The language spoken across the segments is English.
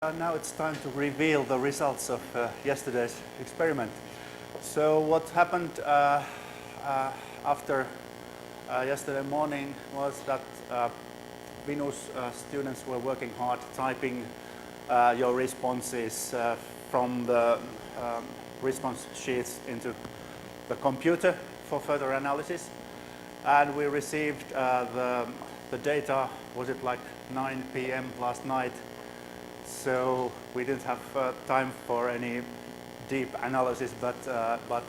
Now it's time to reveal the results of yesterday's experiment. So what happened after yesterday morning was that Venus students were working hard typing your responses from the response sheets into the computer for further analysis. And we received the data, was it like 9 p.m. last night? So we didn't have time for any deep analysis, but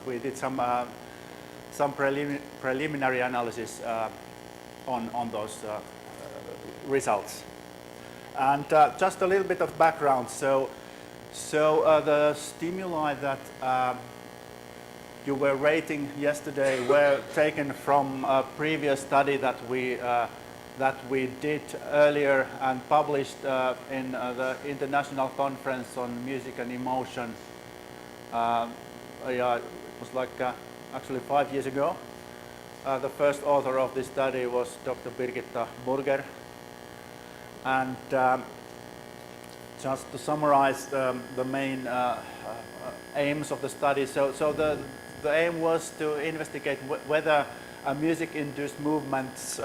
we did some preliminary analysis on those results. And just a little bit of background. So the stimuli that you were rating yesterday were taken from a previous study that we did earlier and published in the International Conference on Music and Emotion. Yeah, it was like actually 5 years ago. The first author of this study was Dr. Birgitta Burger. And just to summarize the main aims of the study, so the aim was to investigate whether music-induced movements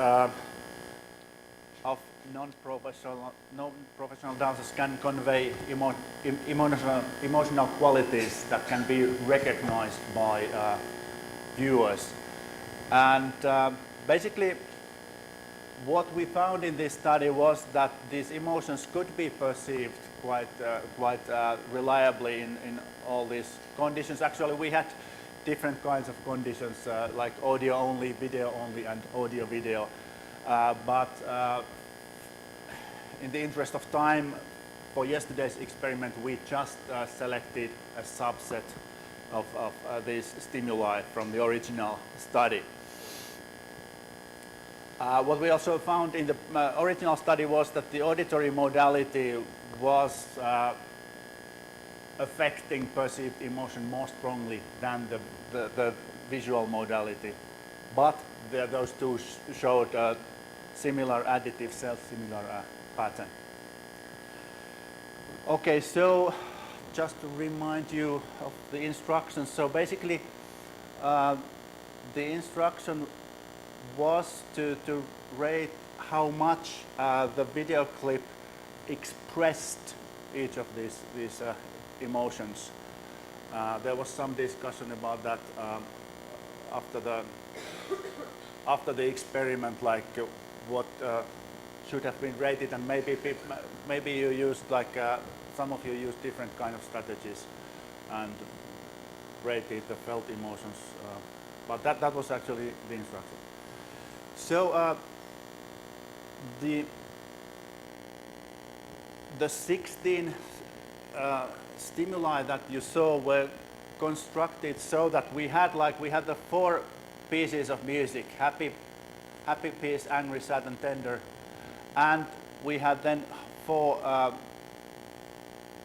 of non-professional dancers can convey emotional qualities that can be recognized by viewers. And basically, what we found in this study was that these emotions could be perceived quite reliably in all these conditions. Actually, we had different kinds of conditions, like audio only, video only, and audio video. But in the interest of time, for yesterday's experiment, we just selected a subset of these stimuli from the original study. What we also found in the original study was that the auditory modality was affecting perceived emotion more strongly than the visual modality. But those two showed similar additive, self-similar pattern. Okay, so just to remind you of the instructions. So basically, the instruction was to rate how much the video clip expressed each of these emotions. There was some discussion about that after the experiment, like what should have been rated, and maybe you used, like some of you used different kind of strategies and rated the felt emotions, but that was actually the instruction. So the 16 stimuli that you saw were constructed so that we had the 4 pieces of music: happy piece, angry, sad, and tender, and we had then 4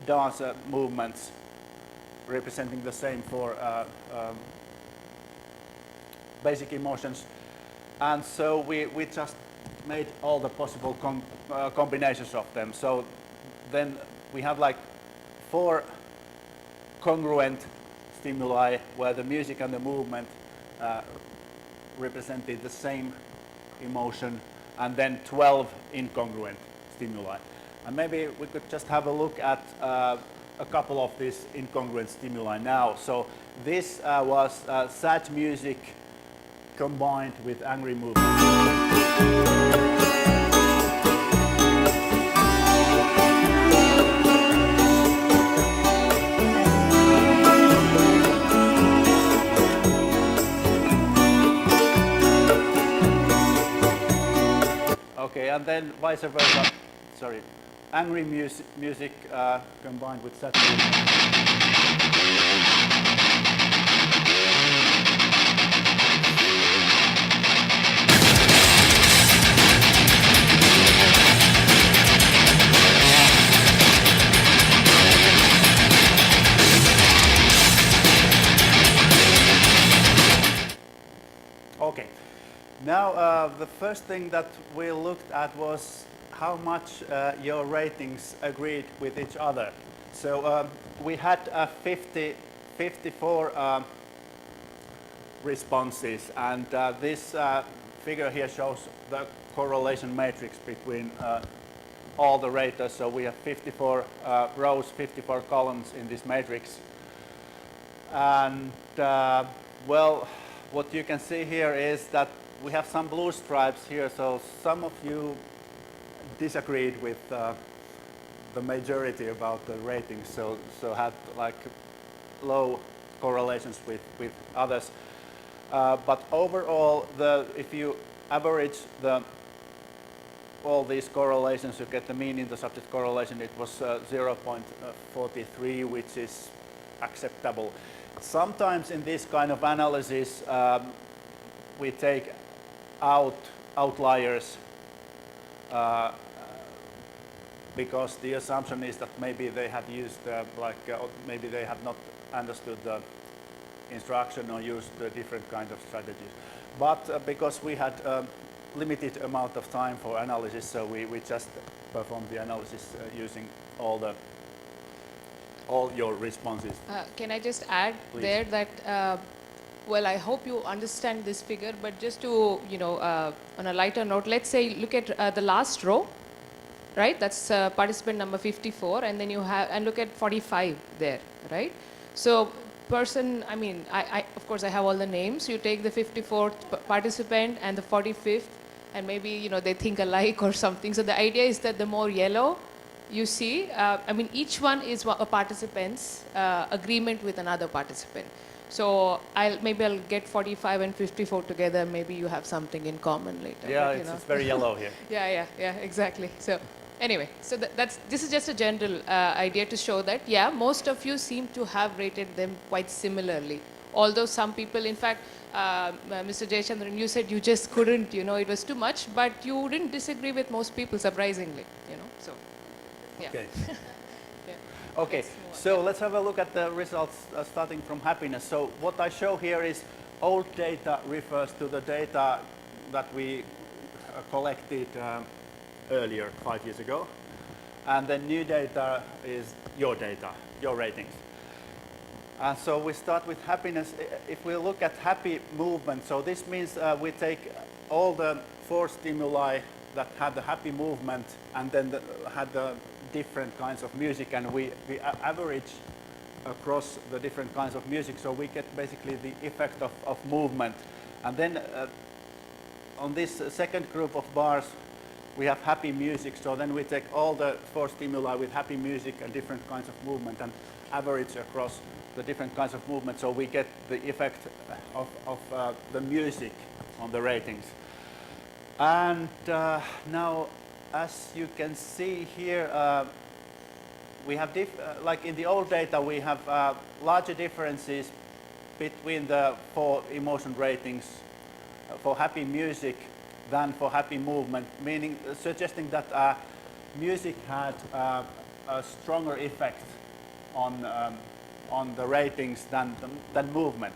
dance movements representing the same 4 basic emotions. And so we just made all the possible combinations of them. So then we have like 4 congruent stimuli where the music and the movement represented the same emotion, and then 12 incongruent stimuli. And maybe we could just have a look at a couple of these incongruent stimuli now. So this was sad music combined with angry movement. Okay, and then vice versa. Sorry, angry music combined with sad music. Okay, now now the first thing that we looked at was how much your ratings agreed with each other. So we had 54 responses, and this figure here shows the correlation matrix between all the raters. So we have 54 rows, 54 columns in this matrix. And well, what you can see here is that we have some blue stripes here. So some of you disagreed with the majority about the ratings. So had like low correlations with others. But overall, if you average all these correlations, you get the mean intersubject correlation. It was 0.43, which is acceptable. Sometimes in this kind of analysis, we take out outliers because the assumption is that maybe they have used maybe they have not understood the instruction or used different kind of strategies. But because we had limited amount of time for analysis, so we just performed the analysis using all your responses. Can I just add Please. there that well, I hope you understand this figure, but just to on a lighter note, let's say look at the last row, right? That's participant number 54, and then you have look at 45 there, right? So person, I mean, I of course I have all the names. You take the 54th participant and the 45th, and maybe they think alike or something. So the idea is that the more yellow you see, I mean, each one is a participant's agreement with another participant. So maybe I'll get 45 and 54 together. Maybe you have something in common later. Yeah, but, it's very yellow here. Yeah, exactly. So anyway, so this is just a general idea to show that, yeah, most of you seem to have rated them quite similarly. Although some people, in fact, Mr. Jayachandran, you said you just couldn't, it was too much, but you didn't disagree with most people, surprisingly, so, yeah. Okay. Yeah. Okay, so let's have a look at the results starting from happiness. So what I show here is old data refers to the data that we collected earlier, 5 years ago. And then new data is your data, your ratings. And so we start with happiness. If we look at happy movement, so this means we take all the 4 stimuli that had the happy movement and then had the different kinds of music, and we average across the different kinds of music, so we get basically the effect of movement. And then on this second group of bars, we have happy music, so then we take all the 4 stimuli with happy music and different kinds of movement and average across the different kinds of movement, so we get the effect of the music on the ratings. And now, as you can see here, we have, like in the old data, we have larger differences between the 4 emotion ratings for happy music than for happy movement, meaning suggesting that music had a stronger effect on the ratings than movement.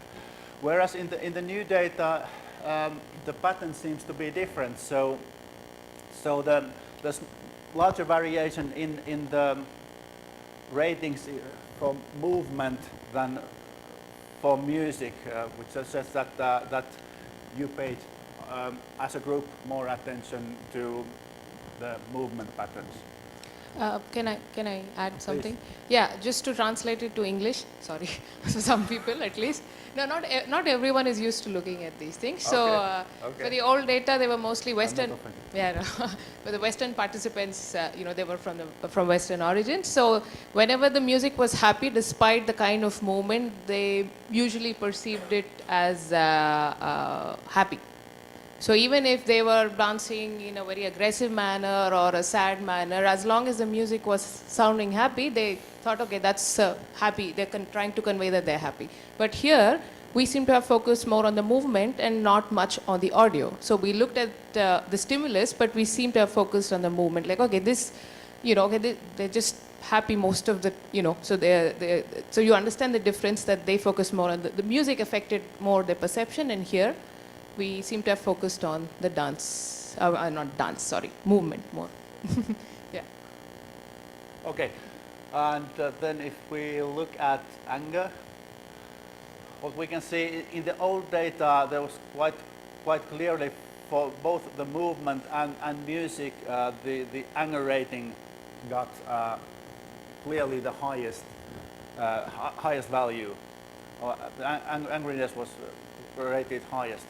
Whereas in the new data, the pattern seems to be different. So there's larger variation in the ratings for movement than for music, which suggests that you paid as a group more attention to the movement patterns. Can I add something? Please. Yeah, just to translate it to English. Sorry, so some people at least. No, not everyone is used to looking at these things. So Okay. for the old data, they were mostly Western. I'm not offended. Yeah, no. But the Western participants, they were from Western origin. So whenever the music was happy, despite the kind of movement, they usually perceived it as happy. So even if they were dancing in a very aggressive manner or a sad manner, as long as the music was sounding happy, they thought, okay, that's happy. They're trying to convey that they're happy. But here, we seem to have focused more on the movement and not much on the audio. So we looked at the stimulus, but we seem to have focused on the movement. Like, okay, this, okay, they're just happy most of the, so so you understand the difference that they focus more on the music affected more their perception, and here, we seem to have focused on the dance, not dance, sorry, movement more. Yeah. Okay, and then if we look at anger, what we can see in the old data, there was quite clearly for both the movement and music, the anger rating got clearly the highest value. Angriness was rated highest.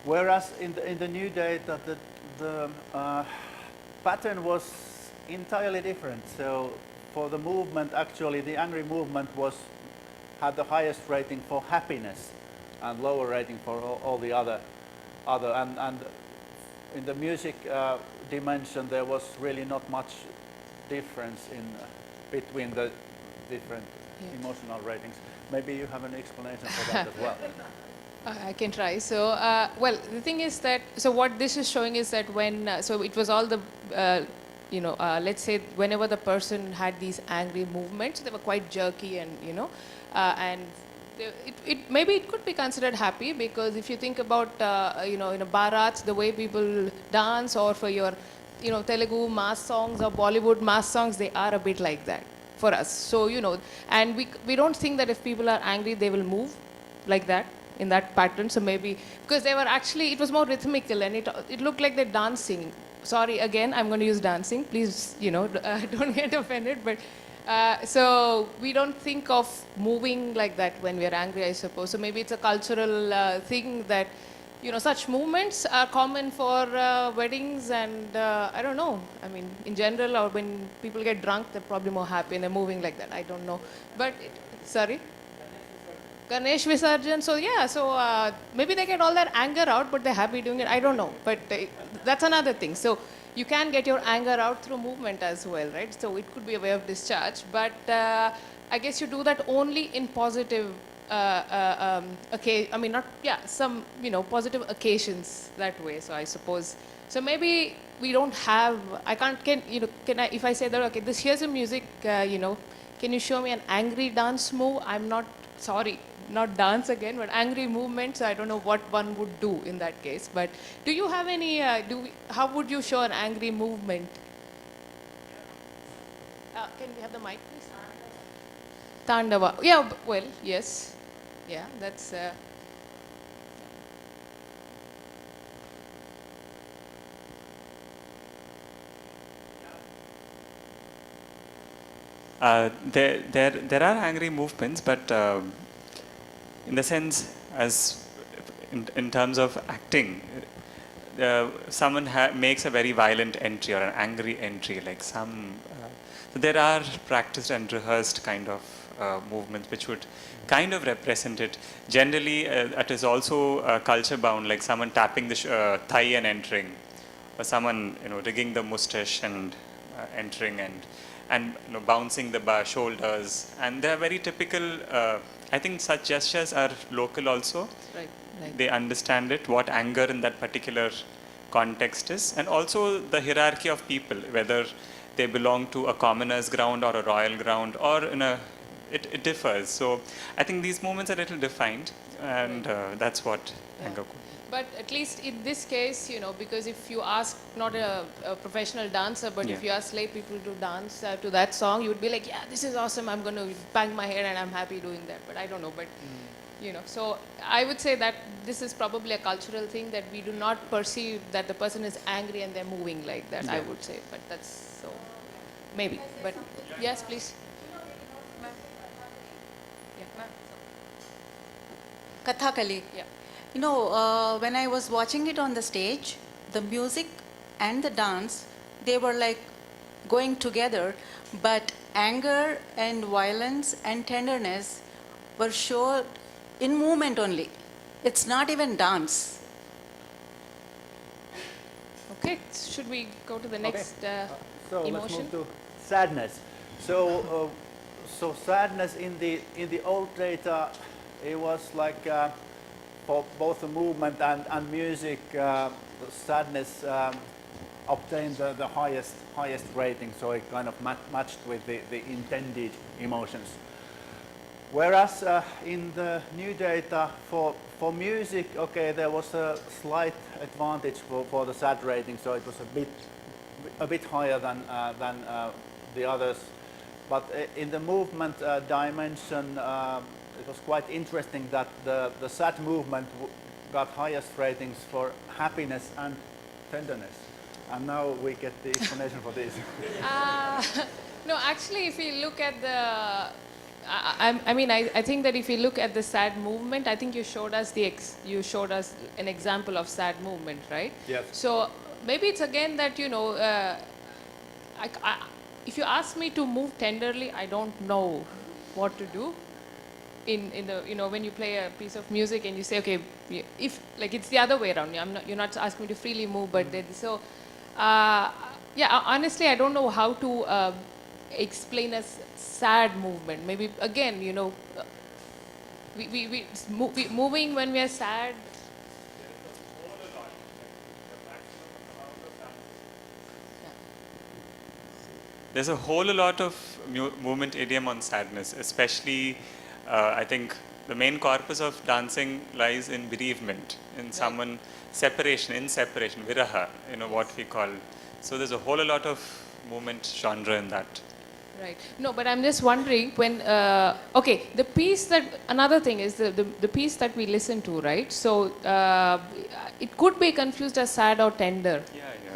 Whereas in the new data, the pattern was entirely different. So for the movement, actually, the angry movement had the highest rating for happiness and lower rating for all the other. And in the music dimension, there was really not much difference between the different emotional ratings. Maybe you have an explanation for that as well. I can try. So, well, the thing is that, so what this is showing is that when, so it was all the, let's say whenever the person had these angry movements, they were quite jerky and, and maybe it could be considered happy, because if you think about, in a Bharats, the way people dance, or for your, Telugu mass songs or Bollywood mass songs, they are a bit like that for us. So, and we don't think that if people are angry, they will move like that, in that pattern. So maybe, because they were actually, it was more rhythmical, and it looked like they're dancing. Sorry, again, I'm going to use dancing. Please, don't get offended. But so we don't think of moving like that when we are angry, I suppose. So maybe it's a cultural thing that, such movements are common for weddings, and I don't know. I mean, in general, or when people get drunk, they're probably more happy and they're moving like that. I don't know. But, sorry? Ganesh Visarjan. So yeah, so maybe they get all their anger out, but they're happy doing it. I don't know. But that's another thing. So you can get your anger out through movement as well, right? So it could be a way of discharge. But I guess you do that only in positive some positive occasions that way. So I suppose. So maybe we don't have. I can't. Can I? If I say that, okay, here's a music. Can you show me an angry dance move? I'm not sorry. Not dance again, but angry movements. I don't know what one would do in that case. But do you have any? How would you show an angry movement? Can we have the mic, please? Tandava. Yeah. Well, yes. Yeah. That's. There are angry movements, but in the sense, as in terms of acting, someone makes a very violent entry or an angry entry, like some. So there are practiced and rehearsed kind of movements which would kind of represent it. Generally, it is also culture bound, like someone tapping the thigh and entering, or someone rigging the mustache and entering, and bouncing the shoulders, and they are very typical. I think such gestures are local also. Right. They understand it, what anger in that particular context is, and also the hierarchy of people, whether they belong to a commoner's ground or a royal ground, or it differs. So I think these moments are a little defined, and that's what anger could. But at least in this case, because if you ask not a professional dancer, but if you ask lay people to dance to that song, you would be like, yeah, this is awesome. I'm going to bang my head and I'm happy doing that. But I don't know. But, so I would say that this is probably a cultural thing, that we do not perceive that the person is angry and they're moving like that, I would say. But that's so, maybe. But yes, please. Kathakali. Yeah. When I was watching it on the stage, the music and the dance, they were like going together, but anger and violence and tenderness were shown in movement only. It's not even dance. Okay, should we go to the next So emotion? let's move to sadness. So sadness in the old data, it was like for both the movement and music, sadness obtained the highest rating. So it kind of matched with the intended emotions. Whereas in the new data for music, okay, there was a slight advantage for the SAT rating, so it was a bit higher than the others. But in the movement dimension, it was quite interesting that the SAT movement got highest ratings for happiness and tenderness. And now we get the explanation for this. No, actually, if you look at the, I think that if you look at the sad movement, I think you showed us an example of sad movement, right? Yes. So maybe it's again that if you ask me to move tenderly, I don't know what to do. In the when you play a piece of music and you say, okay, if like it's the other way around, you're not asking me to freely move, but honestly, I don't know how to explain a sad movement. Maybe again, moving when we are sad. There's a whole lot of movement idiom on sadness, especially I think the main corpus of dancing lies in bereavement, in someone separation, viraha, what we call. So there's a whole lot of movement genre in that. Right. No, but I'm just wondering when, the piece that, another thing is the piece that we listen to, right? So it could be confused as sad or tender,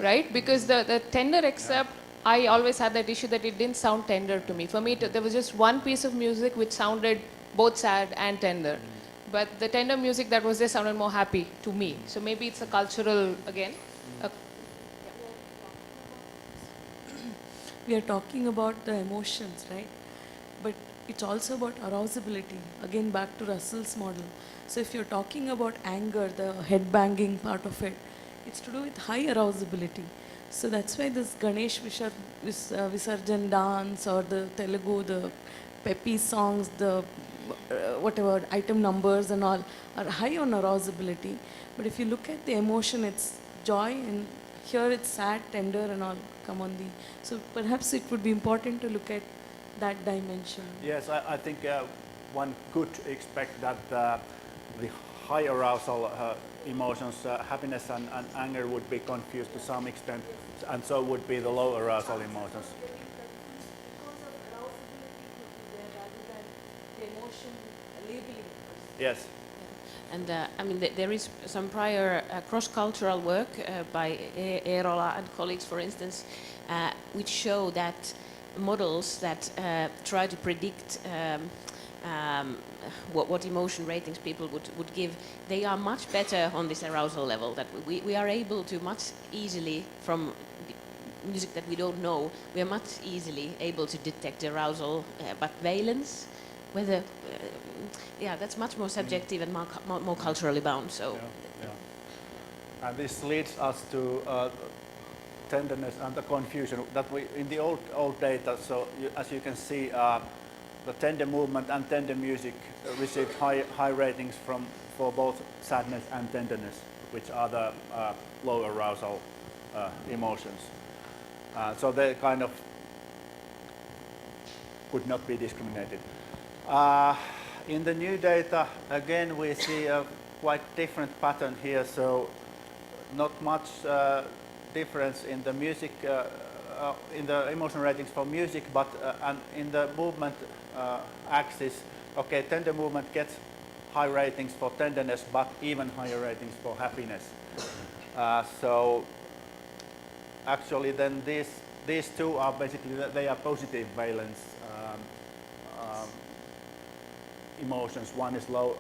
right? Because the tender except, I always had that issue that it didn't sound tender to me. For me, there was just one piece of music which sounded both sad and tender. But the tender music that was there sounded more happy to me. So maybe it's a cultural, again. We are talking about the emotions, right? But it's also about arousability. Again, back to Russell's model. So if you're talking about anger, the head banging part of it, it's to do with high arousability. So that's why this Ganesh Visarjan dance or the Telugu, the peppy songs, the whatever item numbers and all are high on arousability. But if you look at the emotion, it's joy, and here it's sad, tender and all come on the. So perhaps it would be important to look at that dimension. Yes, I think one could expect that the high arousal emotions, happiness and anger would be confused to some extent, and so would be the low arousal emotions. Yes. And there is some prior cross-cultural work by Eerola and colleagues, for instance, which show that models that try to predict what emotion ratings people would give, they are much better on this arousal level, that we are able to much easily, from music that we don't know, we are much easily able to detect arousal, but valence, whether that's much more subjective and more culturally bound. So, and this leads us to tenderness and the confusion that we in the old data. So as you can see, the tender movement and tender music received high ratings for both sadness and tenderness, which are the low arousal emotions. So they kind of could not be discriminated. In the new data, again, we see a quite different pattern here. So not much difference in the music, in the emotion ratings for music, but and in the movement axis, okay, tender movement gets high ratings for tenderness, but even higher ratings for happiness. So actually, then these two are basically, they are positive valence emotions. One is low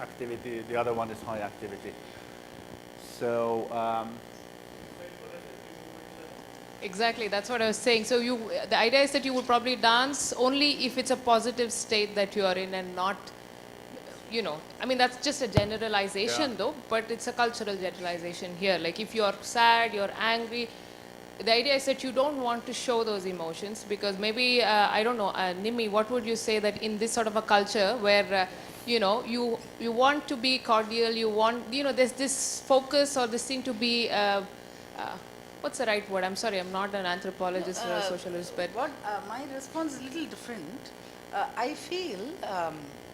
activity, the other one is high activity. So exactly, that's what I was saying. So the idea is that you would probably dance only if it's a positive state that you are in, and not, that's just a generalization though, but it's a cultural generalization here. Like if you're sad, you're angry, the idea is that you don't want to show those emotions, because maybe, I don't know, Nimi, what would you say that in this sort of a culture where, you want to be cordial, you want, there's this focus or this thing to be what's the right word? I'm sorry, I'm not an anthropologist or a sociologist, but My response is a little different. I feel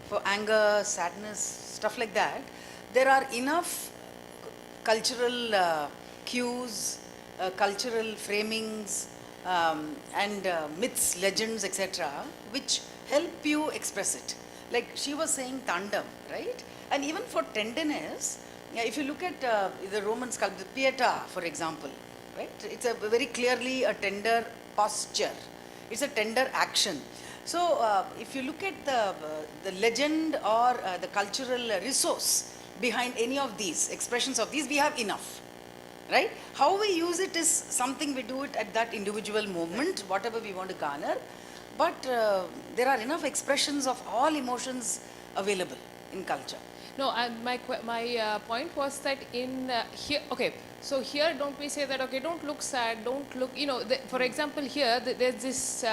for anger, sadness, stuff like that, there are enough cultural cues, cultural framings, and myths, legends, etc., which help you express it. Like she was saying, tandem, right? And even for tenderness, yeah, if you look at the Roman sculpture, Pieta, for example, right? It's a very clearly a tender posture. It's a tender action. So if you look at the legend or the cultural resource behind any of these expressions of these, we have enough, right? How we use it is something we do it at that individual moment, whatever we want to garner. But there are enough expressions of all emotions available in culture. no, and my point was that in here, okay, so here don't we say that, okay, don't look sad, don't look, for example, here there's this,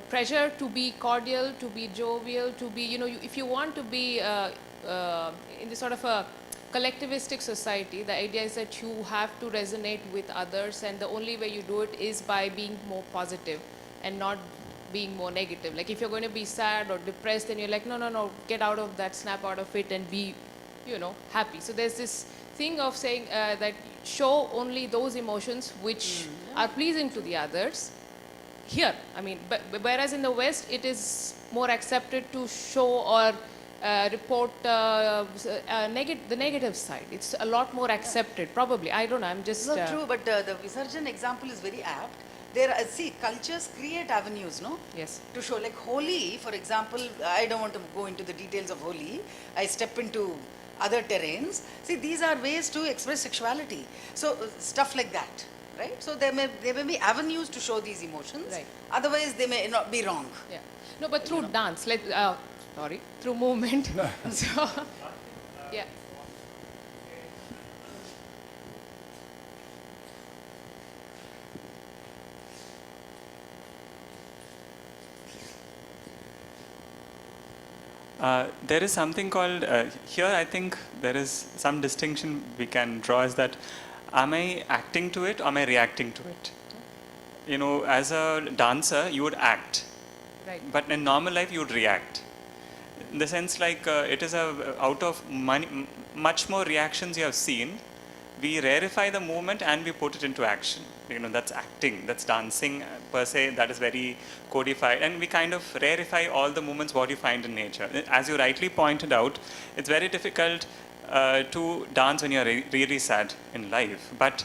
pressure to be cordial, to be jovial, to be, if you want to be in this sort of a collectivistic society, the idea is that you have to resonate with others, and the only way you do it is by being more positive and not being more negative. Like if you're going to be sad or depressed, then you're like, no, get out of that, snap out of it and be, happy. So there's this thing of saying that show only those emotions which are pleasing to the others. Here, I mean, but whereas in the West, it is more accepted to show or report the negative side. It's a lot more accepted, probably. I don't know, I'm just... So true, but the Visarjan example is very apt. There, see, cultures create avenues, no? Yes. To show, like Holi, for example, I don't want to go into the details of Holi. I step into other terrains. See, these are ways to express sexuality. So, stuff like that, right? So, there may be avenues to show these emotions. Right. Otherwise, they may not be wrong. Yeah. No, but through dance, like, through movement. So, yeah. There is something called, here I think there is some distinction we can draw is that, am I acting to it or am I reacting to it? As a dancer, you would act. Right. But in normal life, you would react. In the sense like, it is out of much more reactions you have seen, we rarefy the movement and we put it into action. That's acting, that's dancing per se, that is very codified. And we kind of rarefy all the movements what you find in nature. As you rightly pointed out, it's very difficult to dance when you're really sad in life. But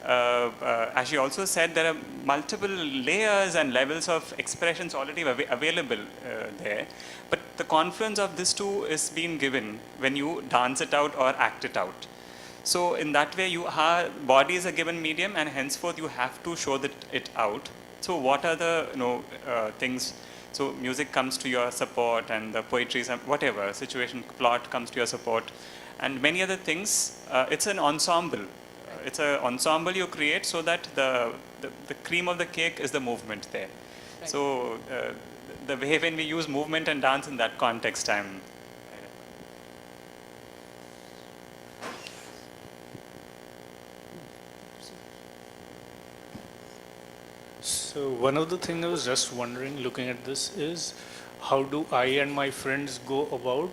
as you also said, there are multiple layers and levels of expressions already available there. But the confluence of these two is being given when you dance it out or act it out. So in that way, body is a given medium, and henceforth you have to show it out. So what are the things? So music comes to your support, and the poetry, whatever situation, plot comes to your support, and many other things. It's an ensemble. It's an ensemble you create so that the cream of the cake is the movement there. Right. So the way when we use movement and dance in that context, So one of the things I was just wondering, looking at this, is how do I and my friends go about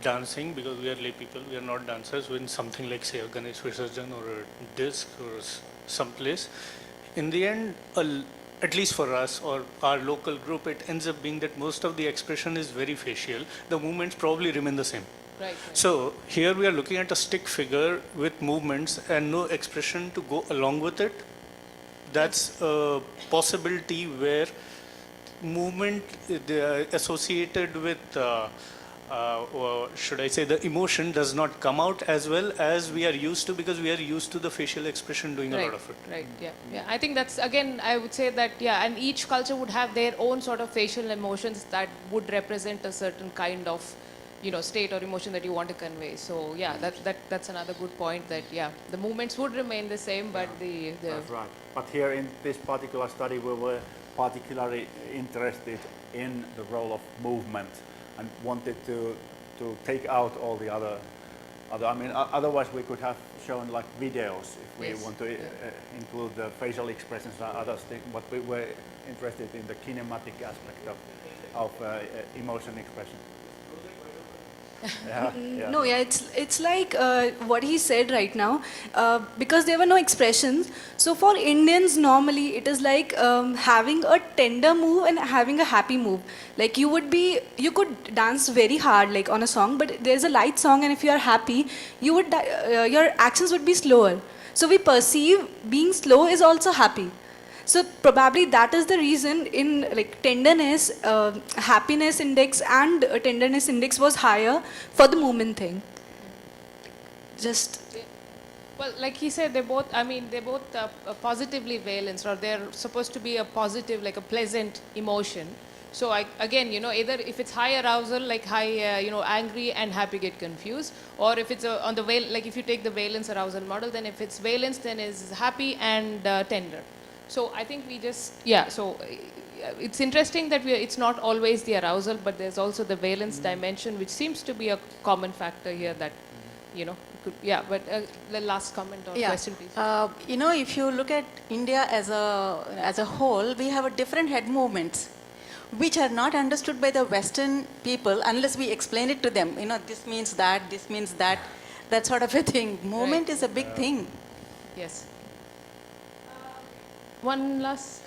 dancing, because we are lay people, we are not dancers, when something like say a Ganesh Visarjan or a disc or someplace, in the end, at least for us or our local group, it ends up being that most of the expression is very facial. The movements probably remain the same. Right. So here we are looking at a stick figure with movements and no expression to go along with it. That's a possibility where movement associated with, should I say, the emotion does not come out as well as we are used to, because we are used to the facial expression doing a lot of it. Right, yeah. I think that's, again, I would say that, and each culture would have their own sort of facial emotions that would represent a certain kind of, state or emotion that you want to convey. So, that's another good point that, the movements would remain the same, but That's right. But here in this particular study, we were particularly interested in the role of movement and wanted to take out all the other I mean, otherwise we could have shown like videos if we Yes. want to include the facial expressions and other things, but we were interested in the kinematic aspect of emotion expression. Yeah, yeah. No, yeah, it's like what he said right now, because there were no expressions. So for Indians, normally it is like having a tender move and having a happy move. Like you could dance very hard like on a song, but there's a light song, and if you are happy, your actions would be slower. So we perceive being slow is also happy. So probably that is the reason in like tenderness, happiness index and tenderness index was higher for the movement thing. Just Well, like he said, they're both positively valenced, or they're supposed to be a positive, like a pleasant emotion. So again, either if it's high arousal, like high, angry and happy get confused, or if it's on the like if you take the valence arousal model, then if it's valence, then it's happy and tender. So I think so it's interesting that it's not always the arousal, but there's also the valence dimension, which seems to be a common factor here that, but the last comment or question, please. If you look at India as a whole, we have a different head movements, which are not understood by the Western people unless we explain it to them. This means that, that sort of a thing. Movement is a big thing. Yes. One last.